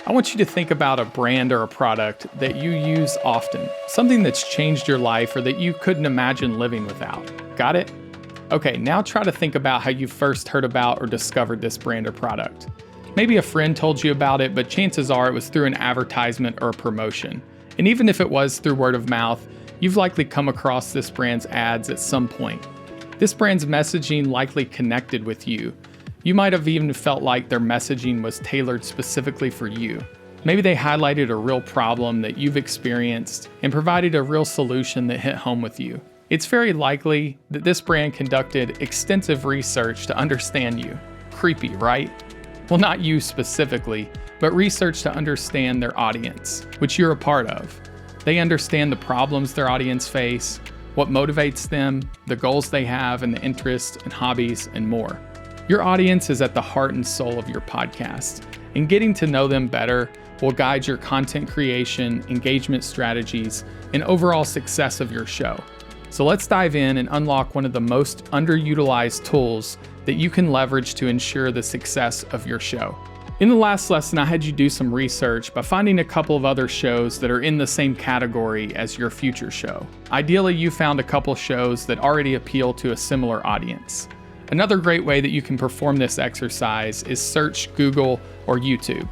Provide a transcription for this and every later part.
I want you to think about a brand or a product that you use often, something that's changed your life or that you couldn't imagine living without. Got it? Okay, now try to think about how you first heard about or discovered this brand or product. Maybe a friend told you about it, but chances are it was through an advertisement or a promotion. And even if it was through word of mouth, you've likely come across this brand's ads at some point. This brand's messaging likely connected with you. You might have even felt like their messaging was tailored specifically for you. Maybe they highlighted a real problem that you've experienced and provided a real solution that hit home with you. It's very likely that this brand conducted extensive research to understand you. Creepy, right? Well, not you specifically, but research to understand their audience, which you're a part of. They understand the problems their audience face, what motivates them, the goals they have, and the interests and hobbies, and more. Your audience is at the heart and soul of your podcast, and getting to know them better will guide your content creation, engagement strategies, and overall success of your show. So let's dive in and unlock one of the most underutilized tools that you can leverage to ensure the success of your show. In the last lesson, I had you do some research by finding a couple of other shows that are in the same category as your future show. Ideally, you found a couple shows that already appeal to a similar audience. Another great way that you can perform this exercise is search Google or YouTube.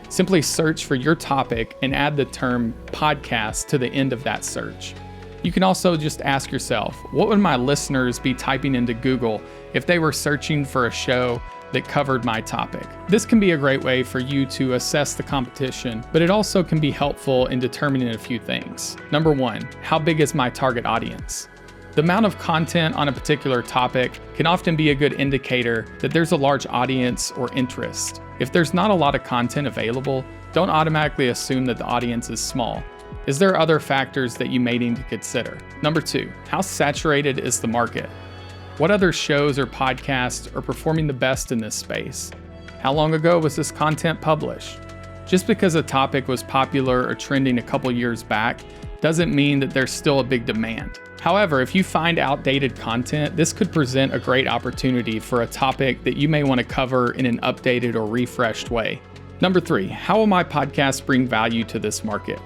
Simply search for your topic and add the term podcast to the end of that search. You can also just ask yourself, what would my listeners be typing into Google if they were searching for a show that covered my topic? This can be a great way for you to assess the competition, but it also can be helpful in determining a few things. Number one, how big is my target audience? The amount of content on a particular topic can often be a good indicator that there's a large audience or interest. If there's not a lot of content available, don't automatically assume that the audience is small. Is there other factors that you may need to consider? Number two, how saturated is the market? What other shows or podcasts are performing the best in this space? How long ago was this content published? Just because a topic was popular or trending a couple years back doesn't mean that there's still a big demand. However, if you find outdated content, this could present a great opportunity for a topic that you may want to cover in an updated or refreshed way. Number three, how will my podcast bring value to this market?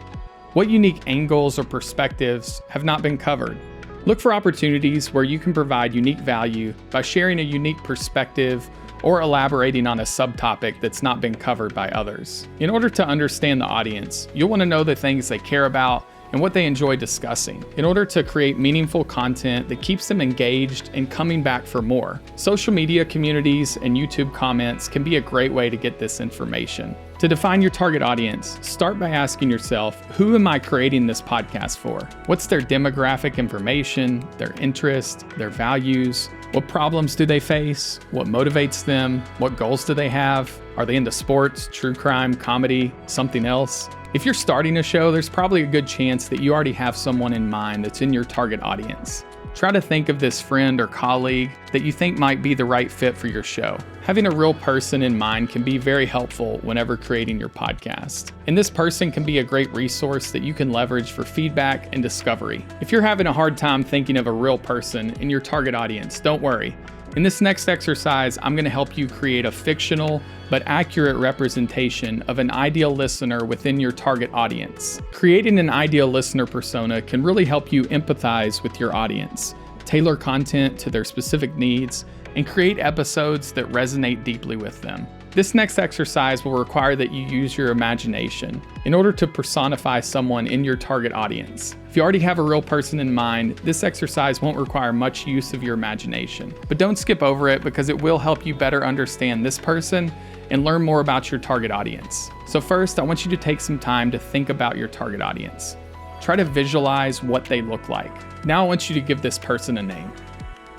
What unique angles or perspectives have not been covered? Look for opportunities where you can provide unique value by sharing a unique perspective or elaborating on a subtopic that's not been covered by others. In order to understand the audience, you'll want to know the things they care about and what they enjoy discussing in order to create meaningful content that keeps them engaged and coming back for more. Social media communities and YouTube comments can be a great way to get this information. To define your target audience, start by asking yourself, who am I creating this podcast for? What's their demographic information, their interest, their values? What problems do they face? What motivates them? What goals do they have? Are they into sports, true crime, comedy, something else? If you're starting a show, there's probably a good chance that you already have someone in mind that's in your target audience. Try to think of this friend or colleague that you think might be the right fit for your show. Having a real person in mind can be very helpful whenever creating your podcast. And this person can be a great resource that you can leverage for feedback and discovery. If you're having a hard time thinking of a real person in your target audience, don't worry. In this next exercise, I'm going to help you create a fictional but accurate representation of an ideal listener within your target audience. Creating an ideal listener persona can really help you empathize with your audience, tailor content to their specific needs, and create episodes that resonate deeply with them. This next exercise will require that you use your imagination in order to personify someone in your target audience. If you already have a real person in mind, this exercise won't require much use of your imagination. But don't skip over it because it will help you better understand this person and learn more about your target audience. So first, I want you to take some time to think about your target audience. Try to visualize what they look like. Now I want you to give this person a name.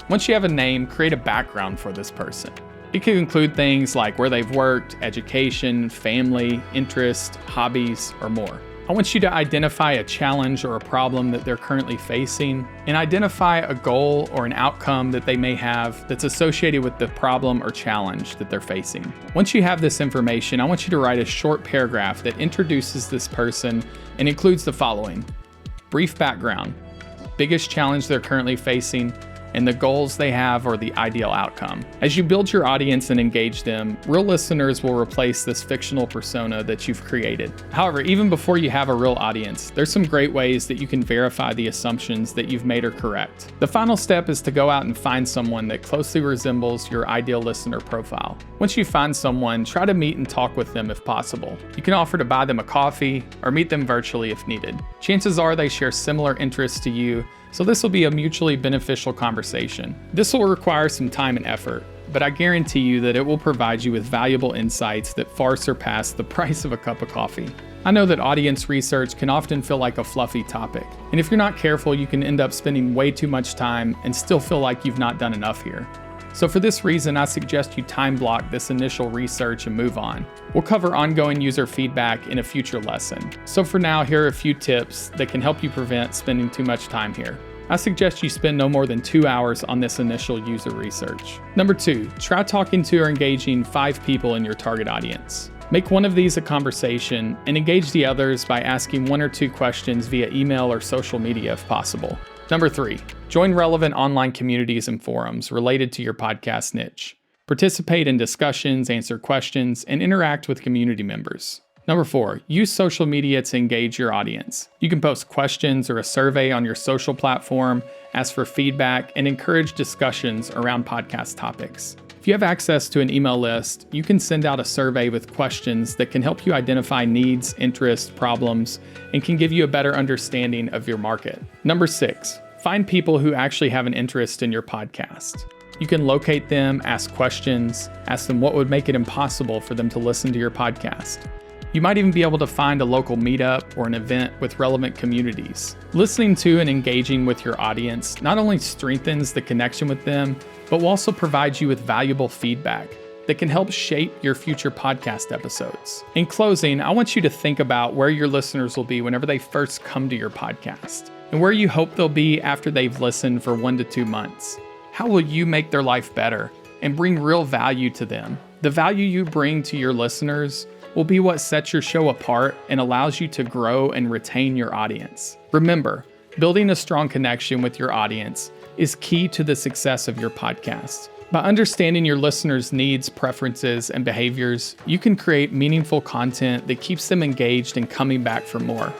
Once you have a name, create a background for this person. It could include things like where they've worked, education, family, interest, hobbies, or more. I want you to identify a challenge or a problem that they're currently facing, and identify a goal or an outcome that they may have that's associated with the problem or challenge that they're facing. Once you have this information, I want you to write a short paragraph that introduces this person and includes the following: brief background, biggest challenge they're currently facing, and the goals they have or the ideal outcome. As you build your audience and engage them, real listeners will replace this fictional persona that you've created. However, even before you have a real audience, there's some great ways that you can verify the assumptions that you've made are correct. The final step is to go out and find someone that closely resembles your ideal listener profile. Once you find someone, try to meet and talk with them if possible. You can offer to buy them a coffee or meet them virtually if needed. Chances are they share similar interests to you, so this will be a mutually beneficial conversation. This will require some time and effort, but I guarantee you that it will provide you with valuable insights that far surpass the price of a cup of coffee. I know that audience research can often feel like a fluffy topic, and if you're not careful, you can end up spending way too much time and still feel like you've not done enough here. So for this reason, I suggest you time block this initial research and move on. We'll cover ongoing user feedback in a future lesson. So for now, here are a few tips that can help you prevent spending too much time here. I suggest you spend no more than 2 hours on this initial user research. Number 2, try talking to or engaging 5 people in your target audience. Make one of these a conversation and engage the others by asking 1 or 2 questions via email or social media if possible. Number 3, join relevant online communities and forums related to your podcast niche. Participate in discussions, answer questions, and interact with community members. Number 4, use social media to engage your audience. You can post questions or a survey on your social platform, ask for feedback, and encourage discussions around podcast topics. If you have access to an email list, you can send out a survey with questions that can help you identify needs, interests, problems, and can give you a better understanding of your market. Number 6, find people who actually have an interest in your podcast. You can locate them, ask questions, ask them what would make it impossible for them to listen to your podcast. You might even be able to find a local meetup or an event with relevant communities. Listening to and engaging with your audience not only strengthens the connection with them, but will also provide you with valuable feedback that can help shape your future podcast episodes. In closing, I want you to think about where your listeners will be whenever they first come to your podcast, and where you hope they'll be after they've listened for 1 to 2 months. How will you make their life better and bring real value to them? The value you bring to your listeners will be what sets your show apart and allows you to grow and retain your audience. Remember, building a strong connection with your audience is key to the success of your podcast. By understanding your listeners' needs, preferences, and behaviors, you can create meaningful content that keeps them engaged and coming back for more.